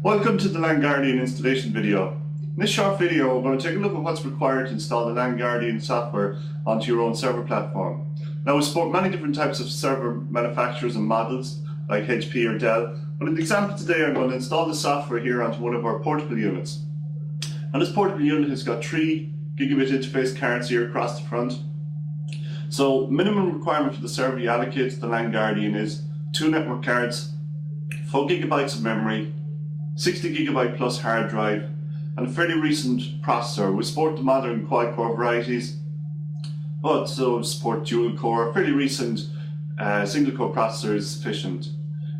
Welcome to the LANGuardian installation video. In this short video we're going to take a look at what's required to install the LANGuardian software onto your own server platform. Now we support many different types of server manufacturers and models like HP or Dell, but in the example today I'm going to install the software here onto one of our portable units. And this portable unit has got 3 gigabit interface cards here across the front. So minimum requirement for the server you allocate to the LANGuardian is 2 network cards, 4 gigabytes of memory, 60 gigabyte plus hard drive, and a fairly recent processor. We support the modern quad-core varieties, but so support dual-core. Fairly recent single-core processor is sufficient.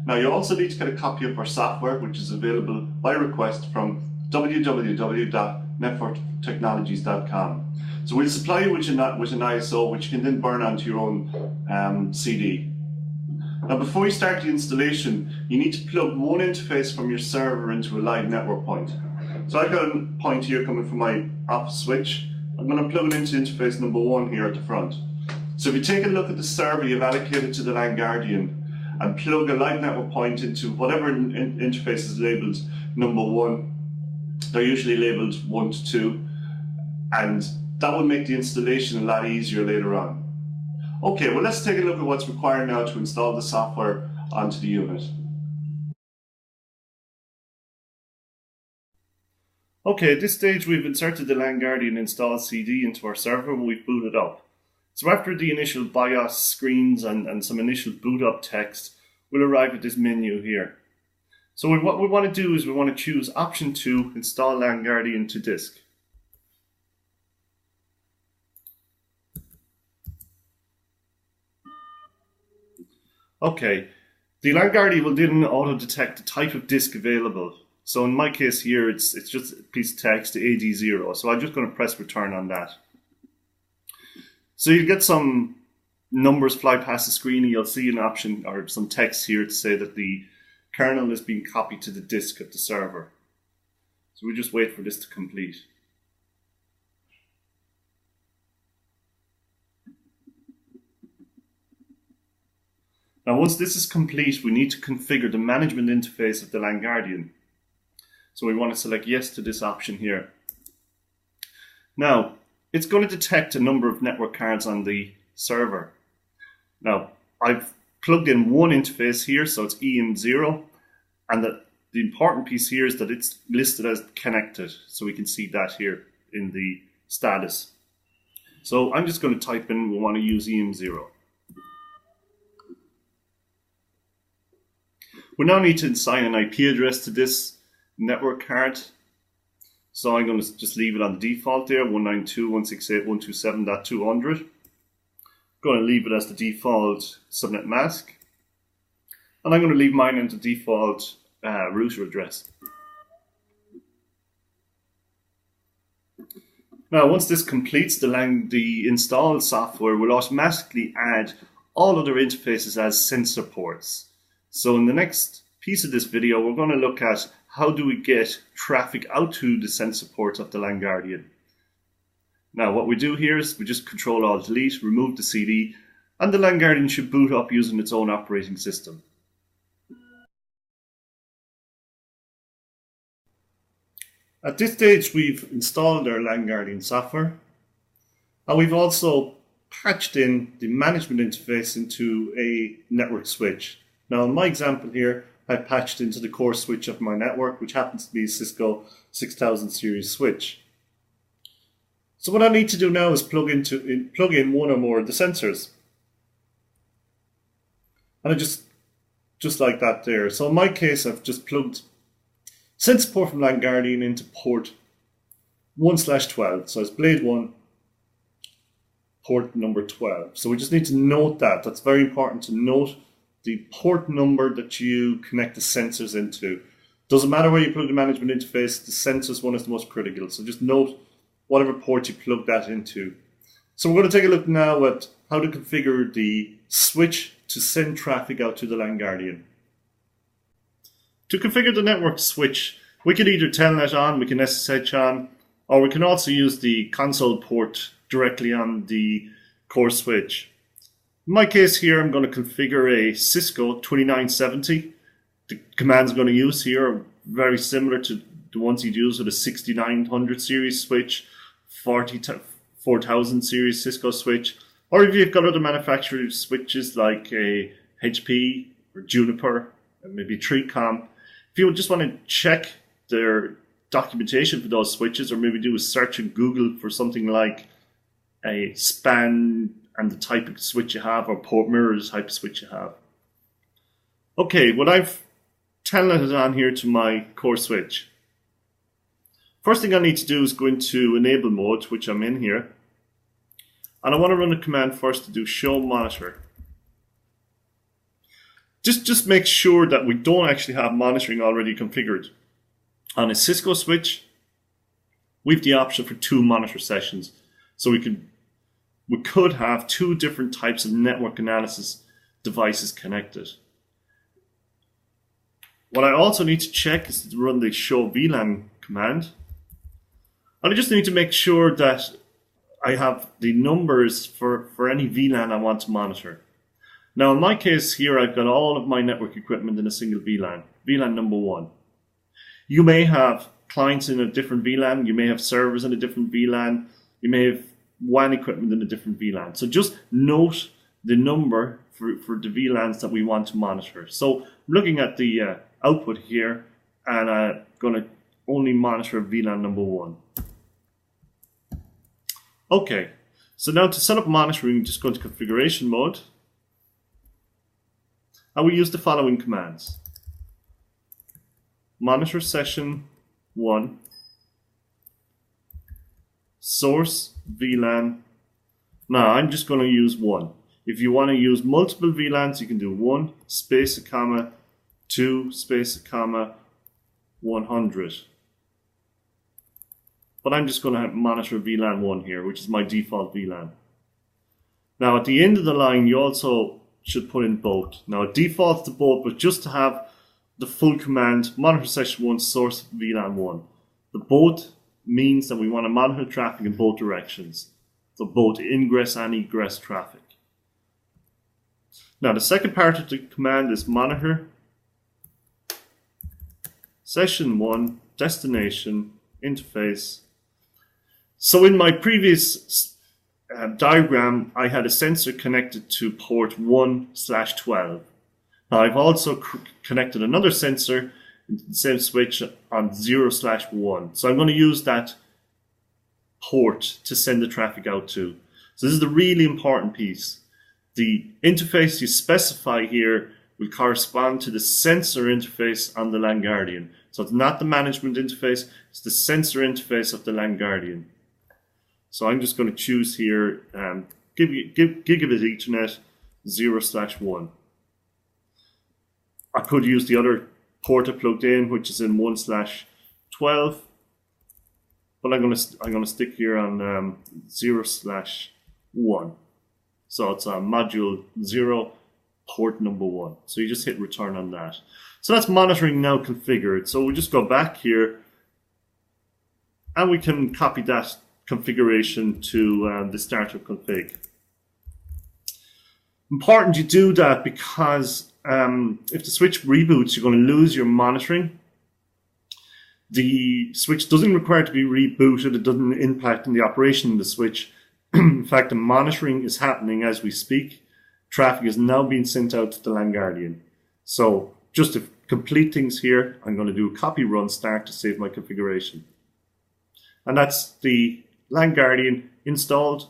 Now you also need to get a copy of our software, which is available by request from www.networktechnologies.com. So we'll supply you with an ISO, which you can then burn onto your own CD. Now before you start the installation, you need to plug one interface from your server into a live network point. So I've got a point here coming from my office switch. I'm going to plug it into interface number 1 here at the front. So if you take a look at the server you've allocated to the LANGuardian and plug a live network point into whatever interface is labelled number 1, they're usually labelled 1 to 2, and that will make the installation a lot easier later on. Okay, well let's take a look at what's required now to install the software onto the unit. Okay, at this stage we've inserted the LANGuardian install CD into our server and we've booted up. So after the initial BIOS screens and some initial boot up text, we'll arrive at this menu here. So what we want to do is we want to choose option 2, install LANGuardian to disk. Okay, the LANGuardian will then auto-detect the type of disk available. So in my case here, it's just a piece of text, AD0. So I'm just going to press return on that. So you get some numbers fly past the screen, and you'll see an option or some text here to say that the kernel is being copied to the disk of the server. So we just wait for this to complete. Now once this is complete, we need to configure the management interface of the LANGuardian. So we want to select yes to this option here. Now, it's going to detect a number of network cards on the server. Now, I've plugged in one interface here, so it's EM0, and the important piece here is that it's listed as connected, so we can see that here in the status. So I'm just going to type in we want to use EM0. We now need to assign an IP address to this network card. So I'm going to just leave it on the default there, 192.168.127.200. Going to leave it as the default subnet mask. And I'm going to leave mine as the default router address. Now once this completes, the installed software will automatically add all other interfaces as sensor ports. So in the next piece of this video, we're going to look at how do we get traffic out to the sensor ports of the LANGuardian. Now what we do here is we just Control-Alt-Delete, remove the CD, and the LANGuardian should boot up using its own operating system. At this stage we've installed our LANGuardian software, and we've also patched in the management interface into a network switch. Now in my example here, I patched into the core switch of my network, which happens to be a Cisco 6000 series switch. So what I need to do now is plug in one or more of the sensors. And I just like that there. So in my case, I've just plugged sensor port from LANGuardian into port 1/12. So it's Blade 1, port number 12. So we just need to note that. That's very important to note the port number that you connect the sensors into. Doesn't matter where you plug the management interface, the sensors one is the most critical. So just note whatever port you plug that into. So we're going to take a look now at how to configure the switch to send traffic out to the LANGuardian. To configure the network switch, we can either telnet on, we can SSH on, or we can also use the console port directly on the core switch. In my case here, I'm going to configure a Cisco 2970 The commands I'm going to use here are very similar to the ones you'd use with a 6900 series switch, 4000 series Cisco switch, or if you've got other manufacturers' switches like a HP or Juniper, and maybe Tricom. If you just want to check their documentation for those switches, or maybe do a search in Google for something like a span and the type of switch you have, or port mirror the type of switch you have. Okay, what I've telnetted on here to my core switch. First thing I need to do is go into enable mode, which I'm in here. And I want to run a command first to do show monitor. Just make sure that we don't actually have monitoring already configured. On a Cisco switch, we have the option for 2 monitor sessions. So we could have 2 different types of network analysis devices connected. What I also need to check is to run the show VLAN command. And I just need to make sure that I have the numbers for any VLAN I want to monitor. Now in my case here, I've got all of my network equipment in a single VLAN, VLAN number 1. You may have clients in a different VLAN, you may have servers in a different VLAN, you may have WAN equipment in a different VLAN. So just note the number for the VLANs that we want to monitor. So I'm looking at the output here, and I'm going to only monitor VLAN number 1. Okay, so now to set up monitoring, just go into configuration mode. And we use the following commands. Monitor session 1, source VLAN. Now I'm just going to use 1. If you want to use multiple VLANs, you can do 1 space a comma 2 space a comma 100. But I'm just going to monitor VLAN 1 here, which is my default VLAN. Now at the end of the line, you also should put in both. Now it defaults to both, but just to have the full command, monitor session 1, source VLAN 1. The both means that we want to monitor traffic in both directions. So both ingress and egress traffic. Now the second part of the command is monitor session 1, destination, interface. So in my previous diagram, I had a sensor connected to port 1/12. Now I've also connected another sensor, the same switch, on 0/1. So I'm going to use that port to send the traffic out to. So this is the really important piece. The interface you specify here will correspond to the sensor interface on the LANGuardian. So it's not the management interface, it's the sensor interface of the LANGuardian. So I'm just going to choose here Gigabit Ethernet 0/1. I could use the other port I plugged in, which is in 1/12, but I'm going to stick here on 0/1. So it's module 0, port number 1. So you just hit return on that. So that's monitoring now configured. So we'll just go back here, and we can copy that configuration to the startup config. Important you do that because if the switch reboots, you're going to lose your monitoring. The switch doesn't require to be rebooted. It doesn't impact on the operation of the switch. In fact, the monitoring is happening as we speak. Traffic is now being sent out to the LANGuardian. So just to complete things here, I'm going to do a copy run start to save my configuration. And that's the LANGuardian installed,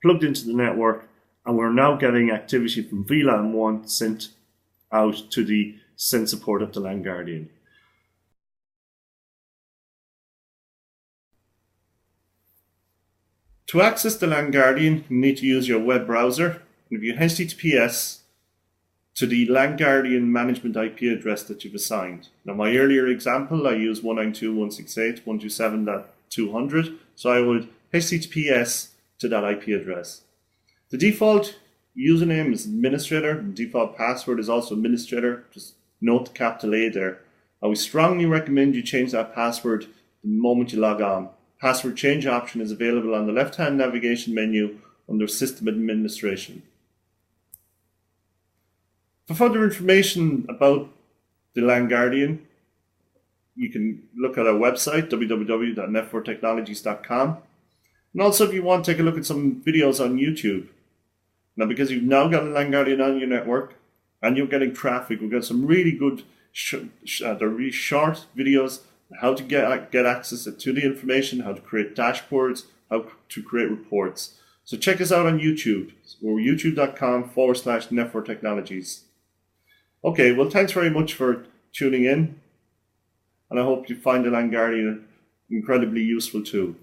plugged into the network, and we're now getting activity from VLAN 1 sent out to the sensor port of the LANGuardian. To access the LANGuardian, you need to use your web browser. If you HTTPS to the LANGuardian management IP address that you've assigned. Now, my earlier example, I used 192.168.127.200, so I would HTTPS to that IP address. The default username is administrator, the default password is also administrator. Just note the capital A there. I would strongly recommend you change that password the moment you log on. Password change option is available on the left-hand navigation menu under System Administration. For further information about the LANGuardian. You can look at our website, www.net4technologies.com. And also, if you want, take a look at some videos on YouTube. Now, because you've now got a LANGuardian on your network and you're getting traffic, we've got some really good, they're really short videos, how to get access to the information, how to create dashboards, how to create reports. So check us out on YouTube. We're youtube.com/net4technologies. Okay, well, thanks very much for tuning in. And I hope you find the LANGuardian incredibly useful too.